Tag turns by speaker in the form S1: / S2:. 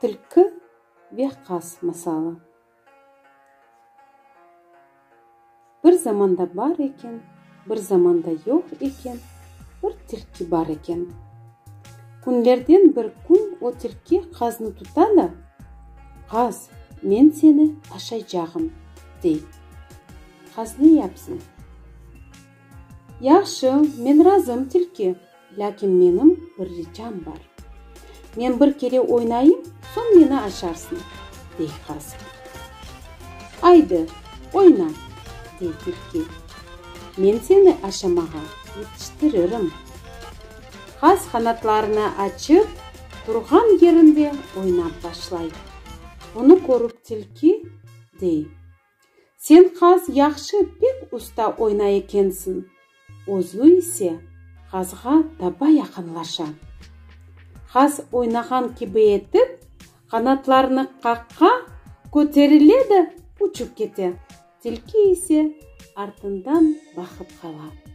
S1: түлкі ве қаз мысалы. Бір заманда бар екен, бір заманда жоқ екен, бір түлкі бар екен. Күндерден бір күн о түлкі қазны тұтады. Қаз, мен сені ашайжағым, дейді. Қаз не япсын? Яқшы, мен разым түлкі, ләкин менің бір ричам бар. Мен бір кере ойнайым, сон мені ашарсың, дейді қаз. Айды, ойна, дейді түлкі. Мен сені ашамаға етіштірірім. Қаз қанатларына açып, тұрған yerінде ойнап башлайды. Оны көріп түлкі дейді. Сен қаз яқшы пек ұста ойна екенсің. Озу ise қазға таба яқынлаша. Қаз ойнаған кебі етіп, қанатларını қаққа көтеріледі, ұшып кете. Түлкі ise артынан бақып қалады.